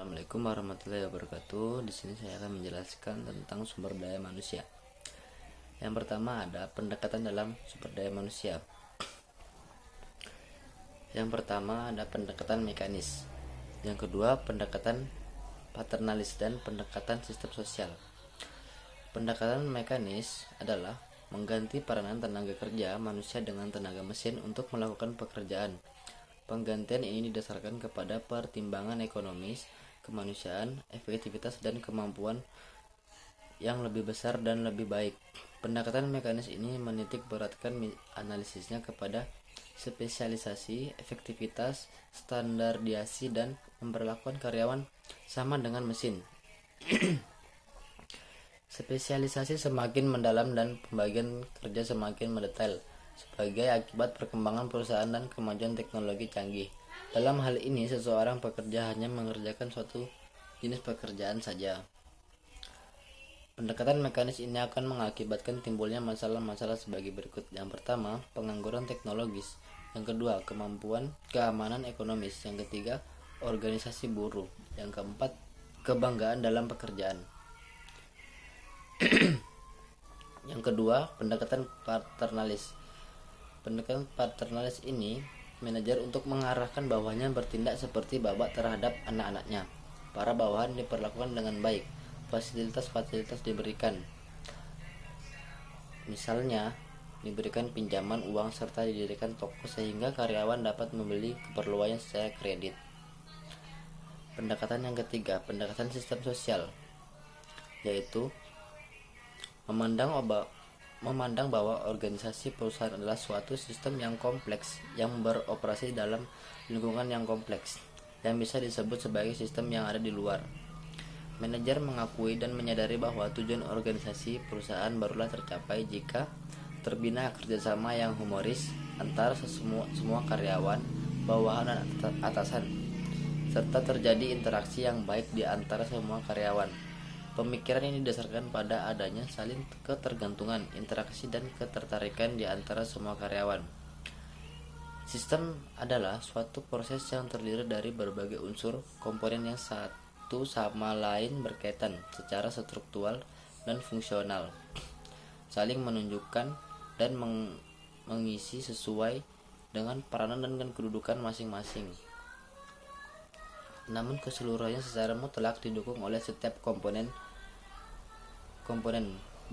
Assalamualaikum warahmatullahi wabarakatuh. Di sini saya akan menjelaskan tentang sumber daya manusia. Yang pertama ada pendekatan dalam sumber daya manusia. Yang pertama ada pendekatan mekanis. Yang kedua pendekatan paternalis dan pendekatan sistem sosial. Pendekatan mekanis adalah mengganti peranan tenaga kerja manusia dengan tenaga mesin untuk melakukan pekerjaan. Penggantian ini didasarkan kepada pertimbangan ekonomis, kemanusiaan, efektivitas, dan kemampuan yang lebih besar dan lebih baik. Pendekatan mekanis ini menitik beratkan analisisnya kepada spesialisasi, efektivitas, standarisasi, dan memperlakukan karyawan sama dengan mesin. Spesialisasi semakin mendalam dan pembagian kerja semakin mendetail sebagai akibat perkembangan perusahaan dan kemajuan teknologi canggih. Dalam hal ini, seseorang pekerja hanya mengerjakan suatu jenis pekerjaan saja. Pendekatan mekanis ini akan mengakibatkan timbulnya masalah-masalah sebagai berikut. Yang pertama, pengangguran teknologis. Yang kedua, keamanan ekonomis. Yang ketiga, organisasi buruh. Yang keempat, kebanggaan dalam pekerjaan. Yang kedua, pendekatan paternalis. Pendekatan paternalis ini manajer untuk mengarahkan bawahannya bertindak seperti bapak terhadap anak-anaknya. Para bawahan diperlakukan dengan baik, fasilitas-fasilitas diberikan. Misalnya, diberikan pinjaman uang serta didirikan toko sehingga karyawan dapat membeli keperluannya secara kredit. Pendekatan yang ketiga, pendekatan sistem sosial, yaitu memandang bahwa organisasi perusahaan adalah suatu sistem yang kompleks yang beroperasi dalam lingkungan yang kompleks yang bisa disebut sebagai sistem yang ada di luar. Manajer mengakui dan menyadari bahwa tujuan organisasi perusahaan barulah tercapai jika terbina kerjasama yang humoris antara semua karyawan, bawahan, dan atasan, serta terjadi interaksi yang baik di antara semua karyawan. Pemikiran ini didasarkan pada adanya saling ketergantungan, interaksi, dan ketertarikan di antara semua karyawan. Sistem adalah suatu proses yang terdiri dari berbagai unsur komponen yang satu sama lain berkaitan secara struktural dan fungsional, saling menunjukkan dan mengisi sesuai dengan peranan dan kedudukan masing-masing. Namun keseluruhannya secara mutlak didukung oleh setiap komponen.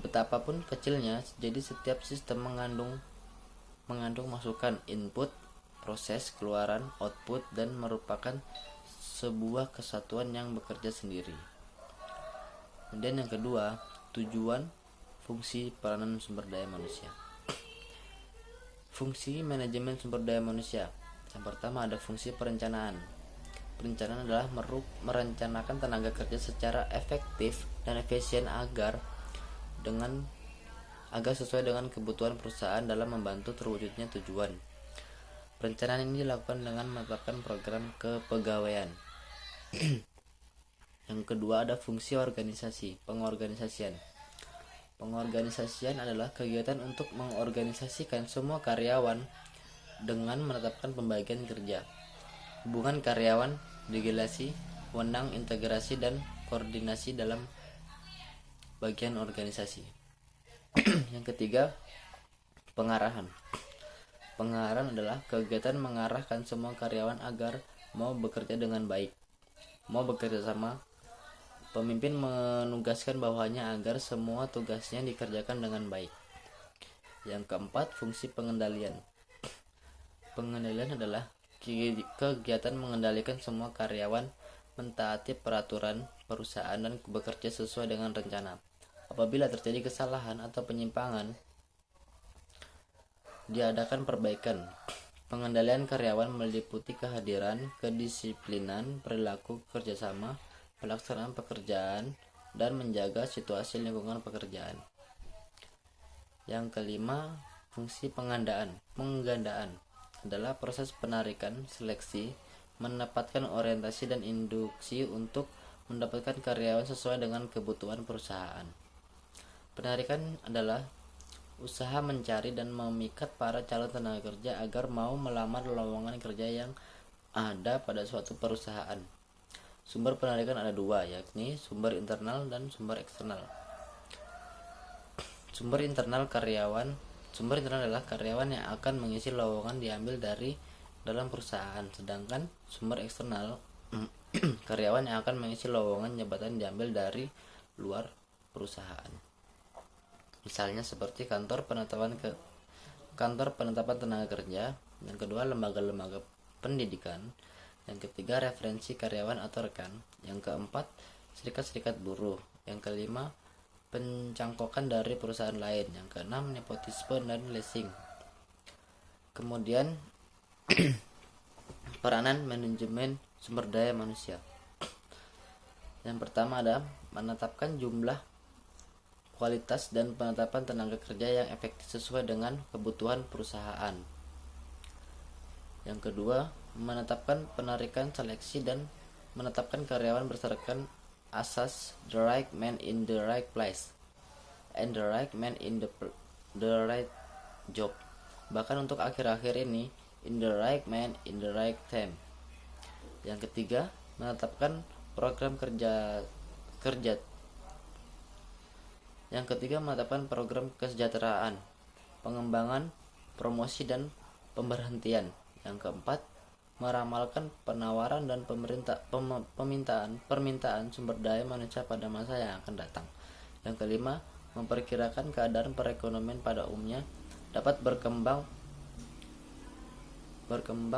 Betapapun kecilnya, jadi setiap sistem mengandung masukan, input, proses, keluaran, output, dan merupakan sebuah kesatuan yang bekerja sendiri. Dan yang kedua, tujuan, fungsi, peranan sumber daya manusia. Fungsi manajemen sumber daya manusia. Yang pertama ada fungsi perencanaan. Perencanaan adalah merencanakan tenaga kerja secara efektif dan efisien agar sesuai dengan kebutuhan perusahaan dalam membantu terwujudnya tujuan. Perencanaan ini dilakukan dengan menetapkan program kepegawaian. Yang kedua ada fungsi organisasi, pengorganisasian. Pengorganisasian adalah kegiatan untuk mengorganisasikan semua karyawan dengan menetapkan pembagian kerja, hubungan karyawan, delegasi, wewenang, integrasi, dan koordinasi dalam bagian organisasi. Yang ketiga, pengarahan. Pengarahan adalah kegiatan mengarahkan semua karyawan agar mau bekerja dengan baik, mau bekerja sama. Pemimpin menugaskan bawahannya agar semua tugasnya dikerjakan dengan baik. Yang keempat, fungsi pengendalian. Pengendalian adalah kegiatan mengendalikan semua karyawan mentaati peraturan perusahaan dan bekerja sesuai dengan rencana. Apabila terjadi kesalahan atau penyimpangan, diadakan perbaikan. Pengendalian karyawan meliputi kehadiran, kedisiplinan, perilaku kerjasama, pelaksanaan pekerjaan, dan menjaga situasi lingkungan pekerjaan. Yang kelima, fungsi penggandaan adalah proses penarikan, seleksi, menempatkan orientasi dan induksi untuk mendapatkan karyawan sesuai dengan kebutuhan perusahaan. Penarikan adalah usaha mencari dan memikat para calon tenaga kerja agar mau melamar lowongan kerja yang ada pada suatu perusahaan. Sumber penarikan ada dua, yakni sumber internal dan sumber eksternal. Sumber internal adalah karyawan yang akan mengisi lowongan diambil dari dalam perusahaan, sedangkan sumber eksternal karyawan yang akan mengisi lowongan jabatan diambil dari luar perusahaan. Misalnya seperti kantor penetapan tenaga kerja, yang kedua lembaga-lembaga pendidikan, yang ketiga referensi karyawan atau rekan, yang keempat serikat-serikat buruh, yang kelima pencangkokan dari perusahaan lain, yang keenam nepotisme dan leasing. Kemudian peranan manajemen sumber daya manusia. Yang pertama ada menetapkan jumlah, kualitas, dan penetapan tenaga kerja yang efektif sesuai dengan kebutuhan perusahaan. Yang kedua, menetapkan penarikan seleksi dan menetapkan karyawan berdasarkan asas the right man in the right place and the right man in the right job. Bahkan untuk akhir-akhir ini, in the right man in the right time. Yang ketiga, menetapkan program kerja. Yang ketiga, menetapkan program kesejahteraan, pengembangan, promosi, dan pemberhentian. Yang keempat, meramalkan penawaran dan permintaan sumber daya manusia pada masa yang akan datang. Yang kelima, memperkirakan keadaan perekonomian pada umumnya dapat berkembang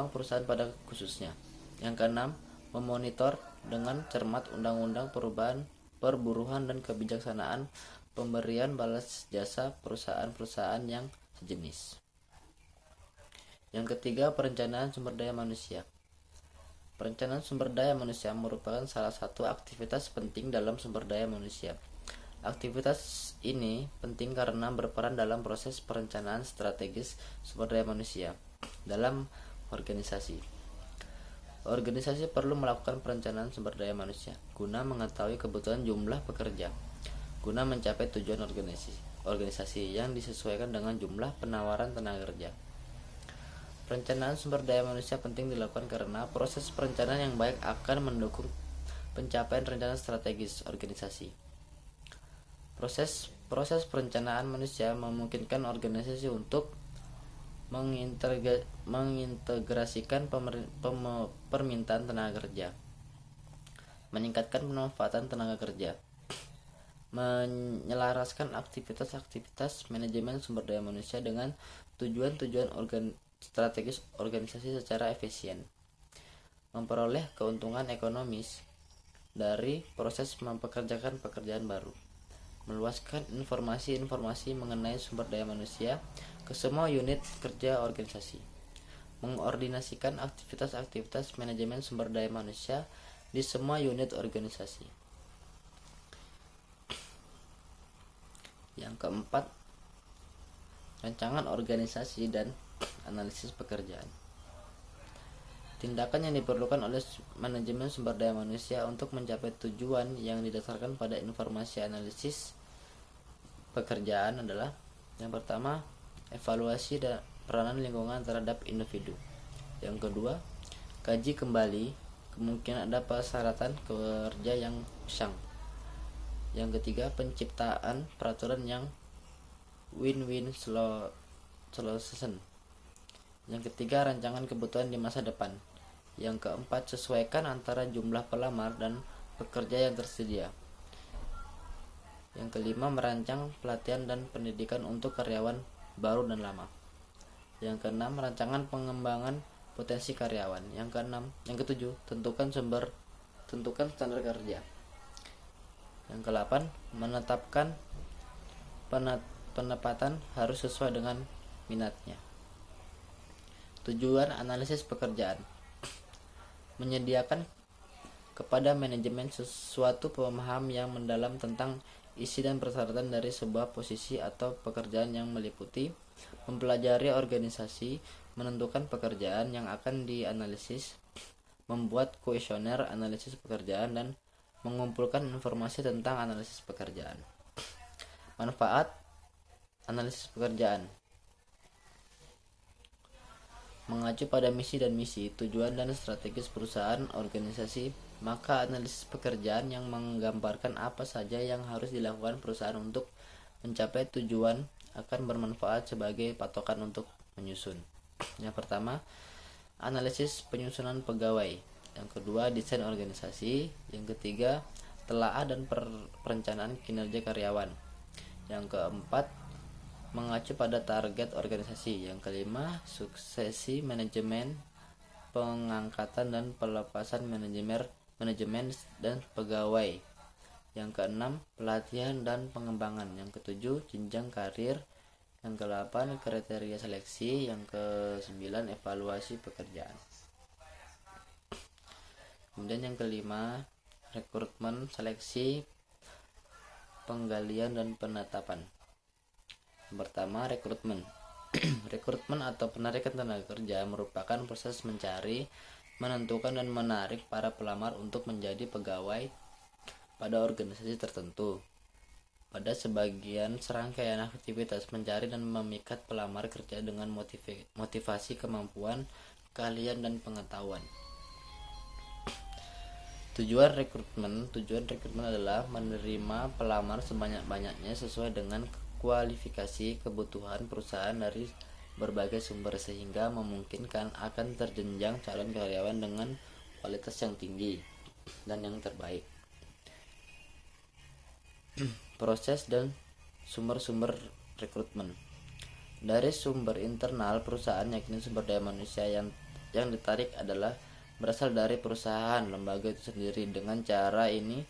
perusahaan pada khususnya. Yang keenam, memonitor dengan cermat undang-undang perburuhan dan kebijaksanaan pemberian balas jasa perusahaan-perusahaan yang sejenis. Yang ketiga, perencanaan sumber daya manusia. Perencanaan sumber daya manusia merupakan salah satu aktivitas penting dalam sumber daya manusia. Aktivitas ini penting karena berperan dalam proses perencanaan strategis sumber daya manusia dalam organisasi. Organisasi perlu melakukan perencanaan sumber daya manusia guna mengetahui kebutuhan jumlah pekerja, guna mencapai tujuan organisasi yang disesuaikan dengan jumlah penawaran tenaga kerja. Perencanaan sumber daya manusia penting dilakukan karena proses perencanaan yang baik akan mendukung pencapaian rencana strategis organisasi. Proses perencanaan manusia memungkinkan organisasi untuk mengintegrasikan permintaan tenaga kerja, meningkatkan pemanfaatan tenaga kerja, menyelaraskan aktivitas manajemen sumber daya manusia dengan tujuan-tujuan strategis organisasi secara efisien, memperoleh keuntungan ekonomis dari proses mempekerjakan pekerjaan baru, meluaskan informasi mengenai sumber daya manusia ke semua unit kerja organisasi, mengordinasikan aktivitas manajemen sumber daya manusia di semua unit organisasi. Yang keempat, rancangan organisasi dan analisis pekerjaan. Tindakan yang diperlukan oleh manajemen sumber daya manusia untuk mencapai tujuan yang didasarkan pada informasi analisis pekerjaan adalah: yang pertama, evaluasi dan peranan lingkungan terhadap individu. Yang kedua, kaji kembali kemungkinan ada persyaratan kerja yang usang. Yang ketiga, penciptaan peraturan yang win-win solution. Yang ketiga, rancangan kebutuhan di masa depan. Yang keempat, sesuaikan antara jumlah pelamar dan pekerja yang tersedia. Yang kelima, merancang pelatihan dan pendidikan untuk karyawan baru dan lama. Yang keenam, rancangan pengembangan potensi karyawan. Yang ketujuh, tentukan standar kerja. Yang kedelapan, menetapkan penempatan harus sesuai dengan minatnya. Tujuan analisis pekerjaan: menyediakan kepada manajemen sesuatu pemahaman yang mendalam tentang isi dan persyaratan dari sebuah posisi atau pekerjaan yang meliputi mempelajari organisasi, menentukan pekerjaan yang akan dianalisis, membuat kuesioner analisis pekerjaan, dan mengumpulkan informasi tentang analisis pekerjaan. Manfaat analisis pekerjaan: mengacu pada misi, tujuan, dan strategis perusahaan organisasi, maka analisis pekerjaan yang menggambarkan apa saja yang harus dilakukan perusahaan untuk mencapai tujuan akan bermanfaat sebagai patokan untuk menyusun. Yang pertama, analisis penyusunan pegawai. Yang kedua, desain organisasi. Yang ketiga, telaah dan perencanaan kinerja karyawan. Yang keempat, mengacu pada target organisasi. Yang kelima, suksesi manajemen, pengangkatan dan pelepasan manajemen dan pegawai. Yang keenam, pelatihan dan pengembangan. Yang ketujuh, jenjang karir. Yang kedelapan, kriteria seleksi. Yang kesembilan, evaluasi pekerjaan. Kemudian yang kelima, rekrutmen, seleksi, penggalian dan penetapan. Yang pertama, rekrutmen. Rekrutmen atau penarikan tenaga kerja merupakan proses mencari, menentukan dan menarik para pelamar untuk menjadi pegawai pada organisasi tertentu. Pada sebagian serangkaian aktivitas mencari dan memikat pelamar kerja dengan motivasi kemampuan, keahlian dan pengetahuan. Tujuan rekrutmen adalah menerima pelamar sebanyak-banyaknya sesuai dengan kualifikasi kebutuhan perusahaan dari berbagai sumber sehingga memungkinkan akan terjenjang calon karyawan dengan kualitas yang tinggi dan yang terbaik. Proses dan sumber-sumber rekrutmen. Dari sumber internal perusahaan, yakni sumber daya manusia yang ditarik adalah berasal dari perusahaan lembaga itu sendiri. Dengan cara ini,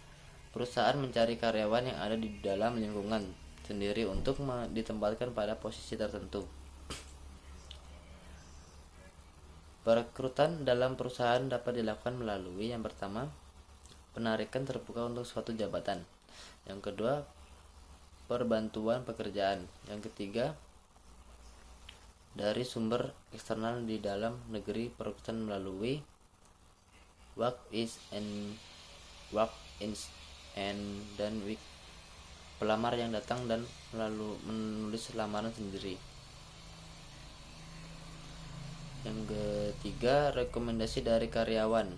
perusahaan mencari karyawan yang ada di dalam lingkungan sendiri untuk ditempatkan pada posisi tertentu. Perekrutan dalam perusahaan dapat dilakukan melalui yang pertama, penarikan terbuka untuk suatu jabatan. Yang kedua, perbantuan pekerjaan. Yang ketiga, dari sumber eksternal di dalam negeri, perekrutan melalui walk-ins dan pelamar yang datang dan lalu menulis lamaran sendiri. Yang ketiga, rekomendasi dari karyawan.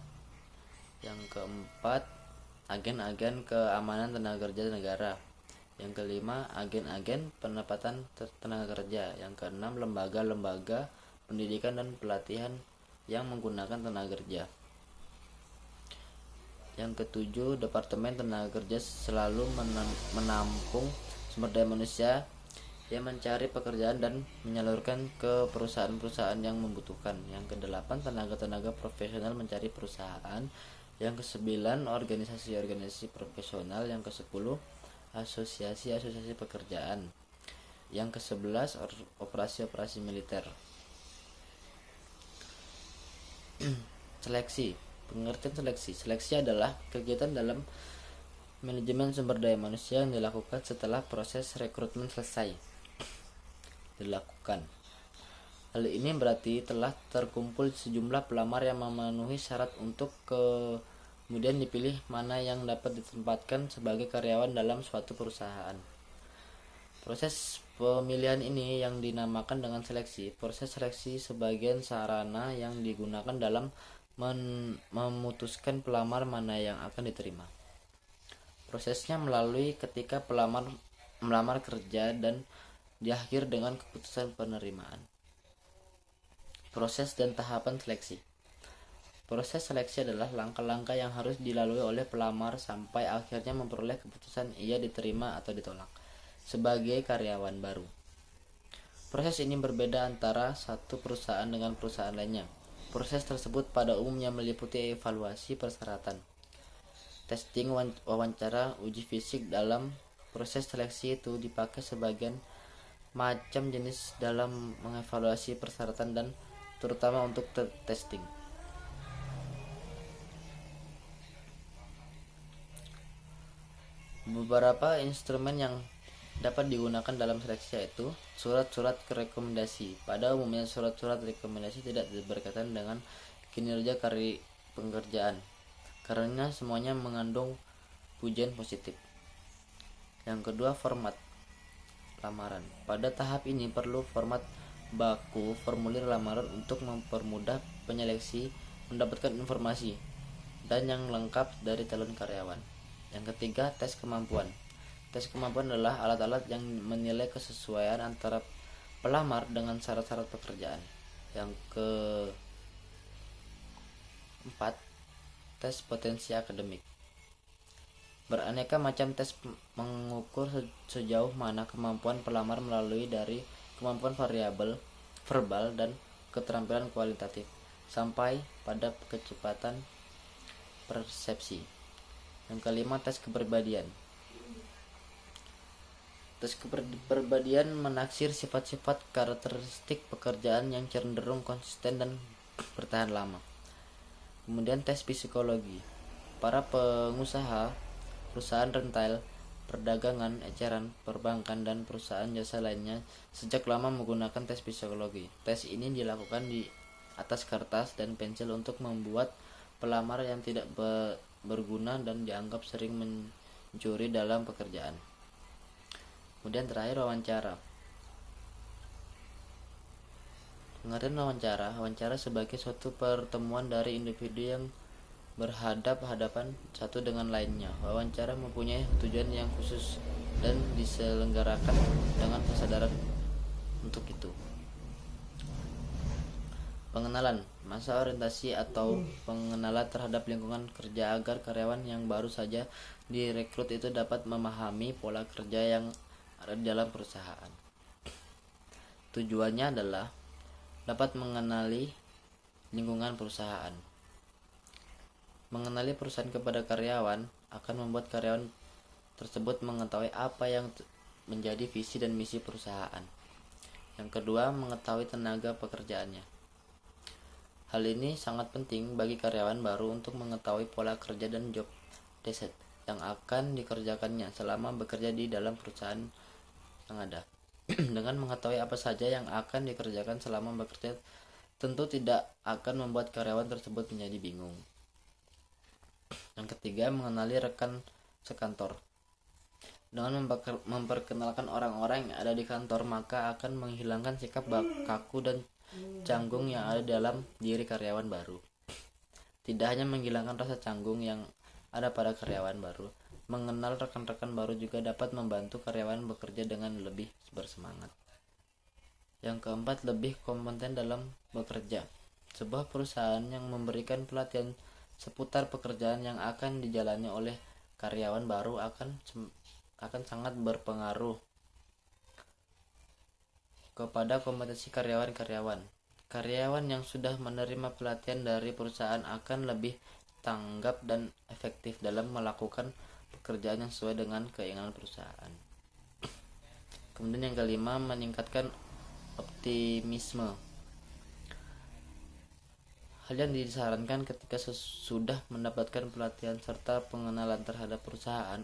Yang keempat, agen-agen keamanan tenaga kerja negara. Yang kelima, agen-agen penempatan tenaga kerja. Yang keenam, lembaga-lembaga pendidikan dan pelatihan yang menggunakan tenaga kerja. Yang ketujuh, Departemen Tenaga Kerja selalu menampung sumber daya manusia yang mencari pekerjaan dan menyalurkan ke perusahaan-perusahaan yang membutuhkan. Yang kedelapan, tenaga-tenaga profesional mencari perusahaan. Yang kesembilan, organisasi-organisasi profesional. Yang kesepuluh, asosiasi-asosiasi pekerjaan. Yang kesebelas, operasi-operasi militer. Seleksi. Pengertian seleksi adalah kegiatan dalam manajemen sumber daya manusia yang dilakukan setelah proses rekrutmen selesai dilakukan. Hal ini berarti telah terkumpul sejumlah pelamar yang memenuhi syarat untuk kemudian dipilih mana yang dapat ditempatkan sebagai karyawan dalam suatu perusahaan. Proses pemilihan ini yang dinamakan dengan seleksi. Proses seleksi sebagian sarana yang digunakan dalam memutuskan pelamar mana yang akan diterima. Prosesnya melalui ketika pelamar melamar kerja dan diakhir dengan keputusan penerimaan. Proses dan tahapan seleksi. Proses seleksi adalah langkah-langkah yang harus dilalui oleh pelamar sampai akhirnya memperoleh keputusan ia diterima atau ditolak sebagai karyawan baru. Proses ini berbeda antara satu perusahaan dengan perusahaan lainnya. Proses tersebut pada umumnya meliputi evaluasi persyaratan, testing, wawancara, uji fisik. Dalam proses seleksi itu dipakai sebagian macam jenis dalam mengevaluasi persyaratan dan terutama untuk testing. Beberapa instrumen yang dapat digunakan dalam seleksi yaitu surat-surat rekomendasi. Pada umumnya surat-surat rekomendasi tidak berkaitan dengan kinerja pekerjaan karena semuanya mengandung pujian positif. Yang kedua, format lamaran. Pada tahap ini perlu format baku formulir lamaran untuk mempermudah penyeleksi mendapatkan informasi dan yang lengkap dari calon karyawan. Yang ketiga, tes kemampuan. Tes kemampuan adalah alat-alat yang menilai kesesuaian antara pelamar dengan syarat-syarat pekerjaan. Yang keempat, tes potensi akademik. Beraneka macam tes mengukur sejauh mana kemampuan pelamar melalui dari kemampuan variabel, verbal, dan keterampilan kualitatif, sampai pada kecepatan persepsi. Yang kelima, tes kepribadian. Tes kepribadian menaksir sifat-sifat karakteristik pekerjaan yang cenderung konsisten dan bertahan lama. Kemudian tes psikologi. Para pengusaha, perusahaan retail, perdagangan, eceran, perbankan, dan perusahaan jasa lainnya sejak lama menggunakan tes psikologi. Tes ini dilakukan di atas kertas dan pensil untuk membuat pelamar yang tidak berguna dan dianggap sering mencuri dalam pekerjaan. Kemudian terakhir, wawancara. Pengertian wawancara. Wawancara sebagai suatu pertemuan dari individu yang berhadap-hadapan satu dengan lainnya. Wawancara mempunyai tujuan yang khusus dan diselenggarakan dengan kesadaran untuk itu. Pengenalan, masa orientasi atau pengenalan terhadap lingkungan kerja agar karyawan yang baru saja direkrut itu dapat memahami pola kerja yang ada di dalam perusahaan. Tujuannya adalah dapat mengenali lingkungan perusahaan. Mengenali perusahaan kepada karyawan akan membuat karyawan tersebut mengetahui apa yang menjadi visi dan misi perusahaan. Yang kedua, mengetahui tenaga pekerjaannya. Hal ini sangat penting bagi karyawan baru untuk mengetahui pola kerja dan job desk yang akan dikerjakannya selama bekerja di dalam perusahaan yang ada. Dengan mengetahui apa saja yang akan dikerjakan selama bekerja, tentu tidak akan membuat karyawan tersebut menjadi bingung. Yang ketiga, mengenali rekan sekantor. Dengan memperkenalkan orang-orang yang ada di kantor, maka akan menghilangkan sikap kaku dan canggung yang ada dalam diri karyawan baru. Tidak hanya menghilangkan rasa canggung yang ada pada karyawan baru, mengenal rekan-rekan baru juga dapat membantu karyawan bekerja dengan lebih bersemangat. Yang keempat, lebih kompeten dalam bekerja. Sebuah perusahaan yang memberikan pelatihan seputar pekerjaan yang akan dijalani oleh karyawan baru akan sangat berpengaruh kepada kompetensi karyawan-karyawan. Karyawan yang sudah menerima pelatihan dari perusahaan akan lebih tanggap dan efektif dalam melakukan pekerjaan yang sesuai dengan keinginan perusahaan. Kemudian yang kelima, meningkatkan optimisme. Hal yang disarankan ketika sudah mendapatkan pelatihan serta pengenalan terhadap perusahaan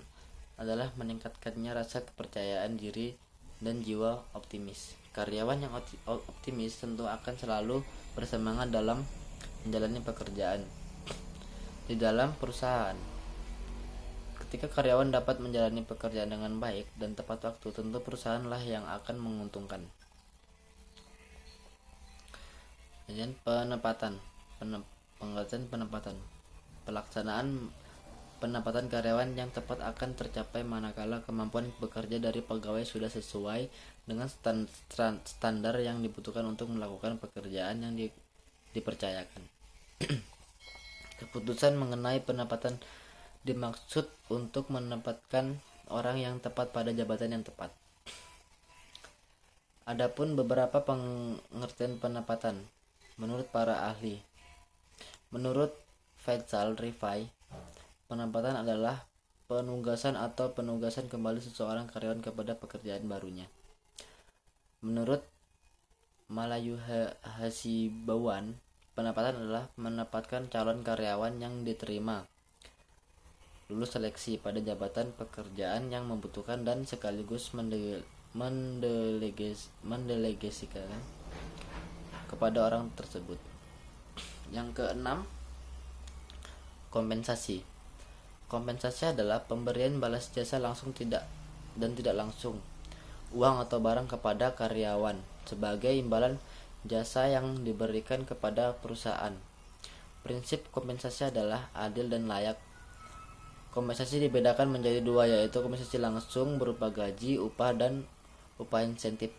adalah meningkatkannya rasa kepercayaan diri dan jiwa optimis. Karyawan yang optimis tentu akan selalu bersemangat dalam menjalani pekerjaan di dalam perusahaan. Ketika karyawan dapat menjalani pekerjaan dengan baik dan tepat waktu, tentu perusahaanlah yang akan menguntungkan. Kemudian penempatan. Pelaksanaan penempatan karyawan yang tepat akan tercapai manakala kemampuan bekerja dari pegawai sudah sesuai dengan standar yang dibutuhkan untuk melakukan pekerjaan yang dipercayakan. Keputusan mengenai penempatan dimaksud untuk menempatkan orang yang tepat pada jabatan yang tepat. Adapun beberapa pengertian penempatan menurut para ahli. Menurut Faisal Rifai, penempatan adalah penugasan atau penugasan kembali seseorang karyawan kepada pekerjaan barunya. Menurut Malayu Hasibawan, penempatan adalah menempatkan calon karyawan yang diterima lulus seleksi pada jabatan pekerjaan yang membutuhkan dan sekaligus mendelegasikan kepada orang tersebut. Yang keenam, kompensasi. Kompensasi adalah pemberian balas jasa langsung tidak langsung, uang atau barang kepada karyawan sebagai imbalan jasa yang diberikan kepada perusahaan. Prinsip kompensasi adalah adil dan layak. Kompensasi dibedakan menjadi dua, yaitu kompensasi langsung berupa gaji, upah, dan upah insentif.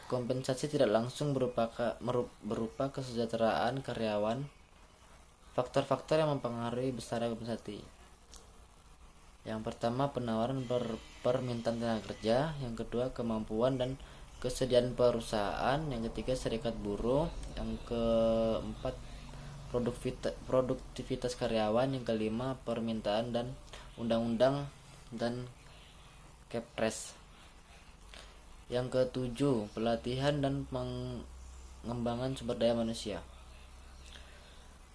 Kompensasi tidak langsung berupa kesejahteraan karyawan. Faktor-faktor yang mempengaruhi besarnya kompensasi. Yang pertama, penawaran permintaan tenaga kerja. Yang kedua, kemampuan dan kesediaan perusahaan. Yang ketiga, serikat buruh. Yang keempat, produktivitas karyawan. Yang kelima, permintaan dan undang-undang dan Kepres. Yang ketujuh, pelatihan dan pengembangan sumber daya manusia.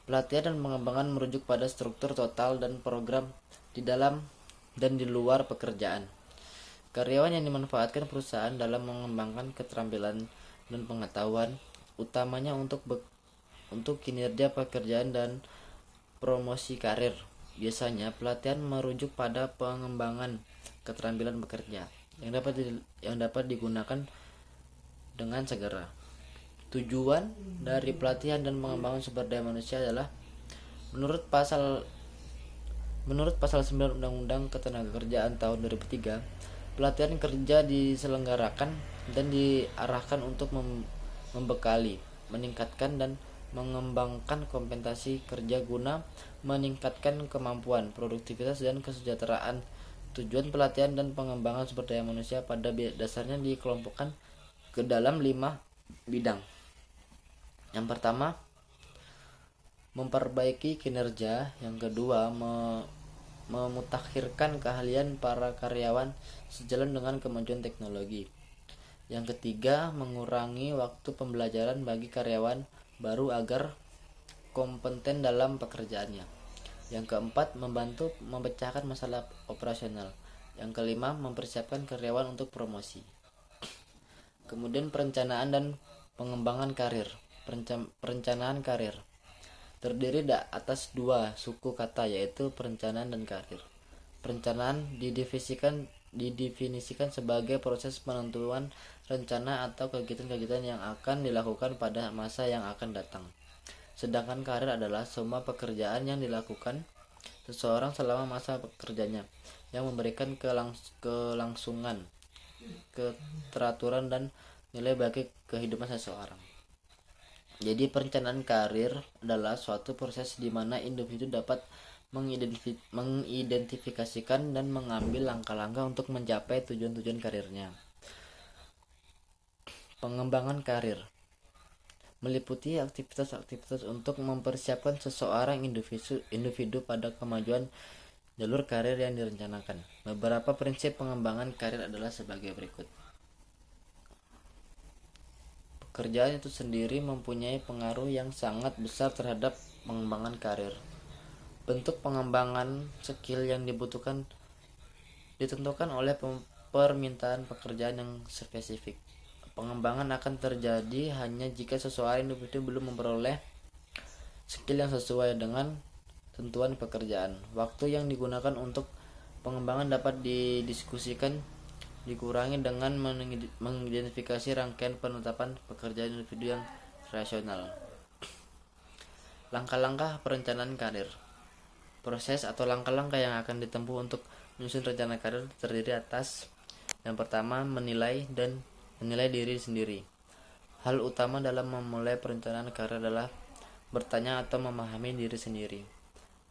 Pelatihan dan pengembangan merujuk pada struktur total dan program di dalam dan di luar pekerjaan. Karyawan yang dimanfaatkan perusahaan dalam mengembangkan keterampilan dan pengetahuan, utamanya untuk kinerja pekerjaan dan promosi karir. Biasanya pelatihan merujuk pada pengembangan keterampilan bekerja yang dapat digunakan dengan segera. Tujuan dari pelatihan dan pengembangan sumber daya manusia adalah menurut pasal 9 Undang-Undang Ketenagakerjaan tahun 2003, pelatihan kerja diselenggarakan dan diarahkan untuk membekali, meningkatkan dan mengembangkan kompetensi kerja guna meningkatkan kemampuan, produktivitas dan kesejahteraan. Tujuan pelatihan dan pengembangan sumber daya manusia pada dasarnya dikelompokkan ke dalam 5 bidang. Yang pertama, memperbaiki kinerja. Yang kedua, memutakhirkan keahlian para karyawan sejalan dengan kemajuan teknologi. Yang ketiga, mengurangi waktu pembelajaran bagi karyawan baru agar kompeten dalam pekerjaannya. Yang keempat, membantu memecahkan masalah operasional. Yang kelima, mempersiapkan karyawan untuk promosi. Kemudian perencanaan dan pengembangan karir. Perencanaan karir terdiri atas dua suku kata, yaitu perencanaan dan karir. Perencanaan didefinisikan sebagai proses penentuan rencana atau kegiatan-kegiatan yang akan dilakukan pada masa yang akan datang. Sedangkan karir adalah semua pekerjaan yang dilakukan seseorang selama masa pekerjaannya, yang memberikan kelangsungan, keteraturan dan nilai bagi kehidupan seseorang. Jadi perencanaan karir adalah suatu proses di mana individu dapat mengidentifikasikan dan mengambil langkah-langkah untuk mencapai tujuan-tujuan karirnya. Pengembangan karir meliputi aktivitas-aktivitas untuk mempersiapkan seseorang individu pada kemajuan jalur karir yang direncanakan. Beberapa prinsip pengembangan karir adalah sebagai berikut. Pekerjaan itu sendiri mempunyai pengaruh yang sangat besar terhadap pengembangan karir. Bentuk pengembangan skill yang dibutuhkan ditentukan oleh permintaan pekerjaan yang spesifik. Pengembangan akan terjadi hanya jika seseorang individu belum memperoleh skill yang sesuai dengan tentuan pekerjaan. Waktu yang digunakan untuk pengembangan dapat dikurangi dengan mengidentifikasi rangkaian penetapan pekerjaan individu yang rasional. Langkah-langkah perencanaan karir. Proses atau langkah-langkah yang akan ditempuh untuk menyusun rencana karir terdiri atas: yang pertama, menilai diri sendiri. Hal utama dalam memulai perencanaan karir adalah bertanya atau memahami diri sendiri,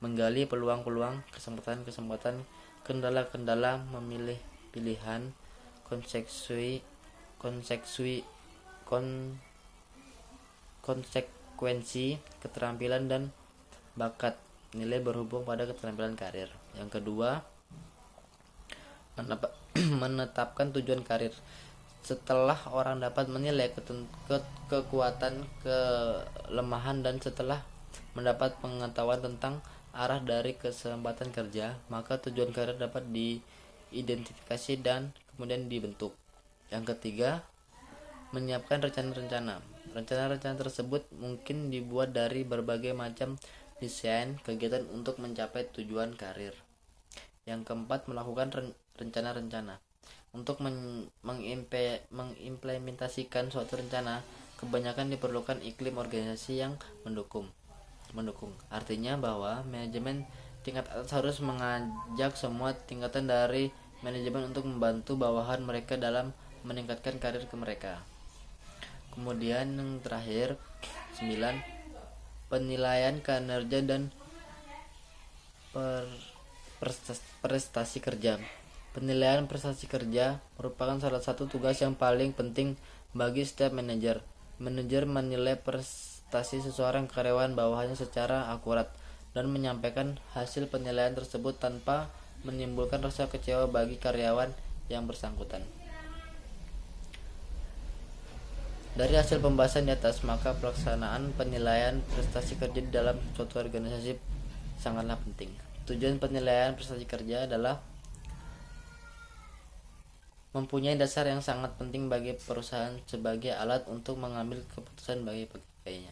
menggali peluang-peluang, kesempatan-kesempatan, kendala-kendala, memilih pilihan, konsekuensi, keterampilan dan bakat, nilai berhubung pada keterampilan karir. Yang kedua, menetapkan tujuan karir. Setelah orang dapat menilai kekuatan, kelemahan, dan setelah mendapat pengetahuan tentang arah dari kesempatan kerja, maka tujuan karir dapat diidentifikasi dan kemudian dibentuk. Yang ketiga, menyiapkan rencana-rencana. Rencana-rencana tersebut mungkin dibuat dari berbagai macam desain kegiatan untuk mencapai tujuan karir. Yang keempat, melakukan rencana-rencana. Untuk mengimplementasikan suatu rencana, kebanyakan diperlukan iklim organisasi yang mendukung. mendukung. Artinya bahwa manajemen tingkat atas harus mengajak semua tingkatan dari manajemen untuk membantu bawahan mereka dalam meningkatkan karir ke mereka. Kemudian yang terakhir 9, penilaian kinerja dan prestasi kerja. Penilaian prestasi kerja merupakan salah satu tugas yang paling penting bagi setiap manajer. Manajer menilai prestasi seseorang karyawan bawahannya secara akurat dan menyampaikan hasil penilaian tersebut tanpa menimbulkan rasa kecewa bagi karyawan yang bersangkutan. Dari hasil pembahasan di atas, maka pelaksanaan penilaian prestasi kerja di dalam suatu organisasi sangatlah penting. Tujuan penilaian prestasi kerja adalah mempunyai dasar yang sangat penting bagi perusahaan sebagai alat untuk mengambil keputusan bagi pegawainya.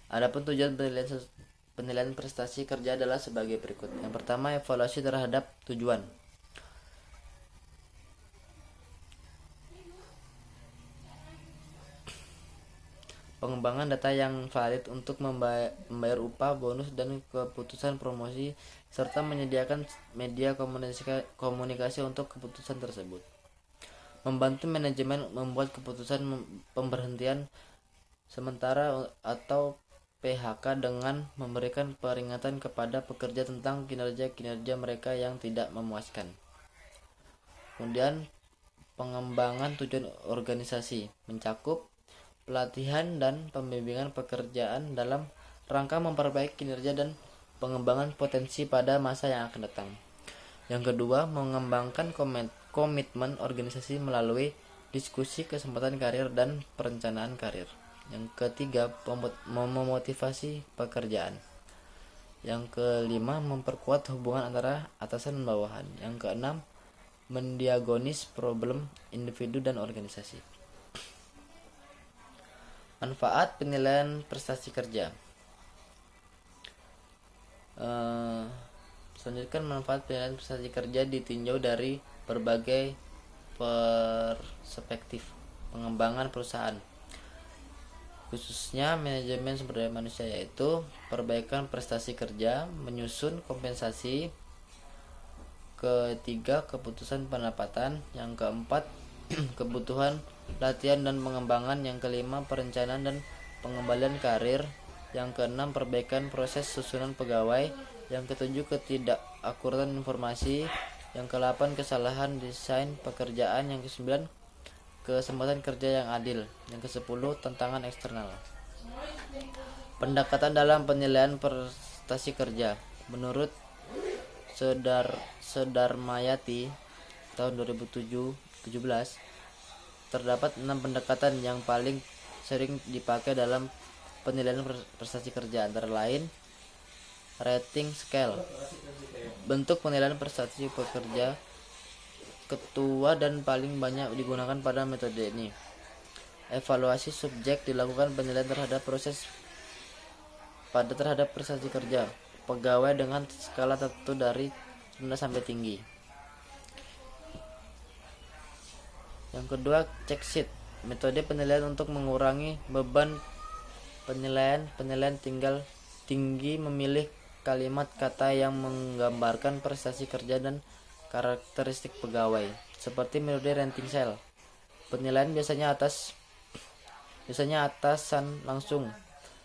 Adapun tujuan penilaian prestasi kerja adalah sebagai berikut. Yang pertama, evaluasi terhadap tujuan. Pengembangan data yang valid untuk membayar upah, bonus, dan keputusan promosi, serta menyediakan media komunikasi untuk keputusan tersebut. Membantu manajemen membuat keputusan pemberhentian sementara atau PHK dengan memberikan peringatan kepada pekerja tentang kinerja mereka yang tidak memuaskan. Kemudian, pengembangan tujuan organisasi mencakup pelatihan dan pembimbingan pekerjaan dalam rangka memperbaiki kinerja dan pengembangan potensi pada masa yang akan datang. Yang kedua, mengembangkan komitmen organisasi melalui diskusi kesempatan karir dan perencanaan karir. Yang ketiga, memotivasi pekerjaan. Yang kelima, memperkuat hubungan antara atasan dan bawahan. Yang keenam, mendiagnosis problem individu dan organisasi. Manfaat penilaian prestasi kerja. Selanjutnya, manfaat penilaian prestasi kerja ditinjau dari berbagai perspektif pengembangan perusahaan, khususnya manajemen sumber daya manusia, yaitu perbaikan prestasi kerja, menyusun kompensasi. Ketiga, keputusan pendapatan. Yang keempat, kebutuhan latihan dan pengembangan. Yang kelima, perencanaan dan pengembalian karir. Yang keenam, perbaikan proses susunan pegawai. Yang ketujuh, ketidakakuratan informasi. Yang kedelapan, kesalahan desain pekerjaan. Yang kesembilan, kesempatan kerja yang adil. Yang kesepuluh, tantangan eksternal. Pendekatan dalam penilaian prestasi kerja. Menurut Sedarmayati tahun 2017, terdapat 6 pendekatan yang paling sering dipakai dalam penilaian prestasi kerja, antara lain rating scale, bentuk penilaian prestasi pekerja ketua dan paling banyak digunakan pada metode ini. Evaluasi subjek, dilakukan penilaian terhadap prestasi kerja pegawai dengan skala tertentu dari rendah sampai tinggi. Yang kedua, check sheet, metode penilaian untuk mengurangi beban penilaian tinggi, memilih kalimat kata yang menggambarkan prestasi kerja dan karakteristik pegawai, seperti metode rating scale. Penilaian biasanya atasan langsung,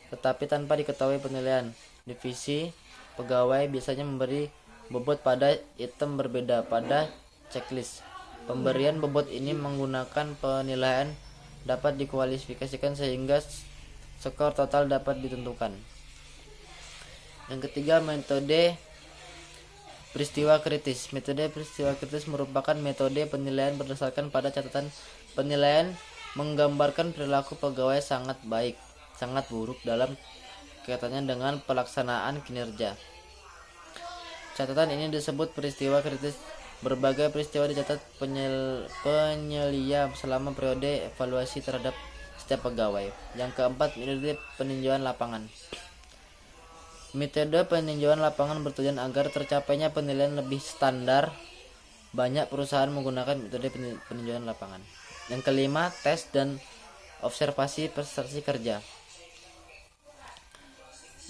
tetapi tanpa diketahui penilaian. Divisi pegawai biasanya memberi bobot pada item berbeda pada checklist. Pemberian bobot ini menggunakan penilaian dapat dikualifikasikan sehingga skor total dapat ditentukan. Yang ketiga, metode peristiwa kritis. Metode peristiwa kritis merupakan metode penilaian berdasarkan pada catatan penilaian menggambarkan perilaku pegawai sangat baik, sangat buruk dalam kaitannya dengan pelaksanaan kinerja. Catatan ini disebut peristiwa kritis. Berbagai peristiwa dicatat penyelia selama periode evaluasi terhadap setiap pegawai. Yang keempat, metode peninjauan lapangan. Metode peninjauan lapangan bertujuan agar tercapainya penilaian lebih standar. Banyak perusahaan menggunakan metode peninjauan lapangan. Yang kelima, tes dan observasi prestasi kerja.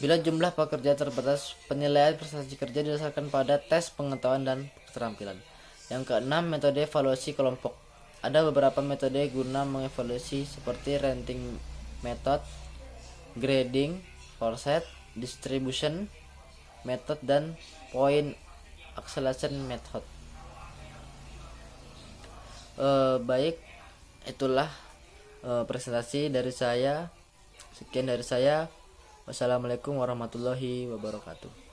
Bila jumlah pekerja terbatas, penilaian prestasi kerja didasarkan pada tes pengetahuan dan keterampilan. Yang keenam, metode evaluasi kelompok. Ada beberapa metode guna mengevaluasi seperti ranking method, grading, offset, distribution method, dan point acceleration method. Baik, itulah presentasi dari saya. Sekian dari saya. Wassalamualaikum warahmatullahi wabarakatuh.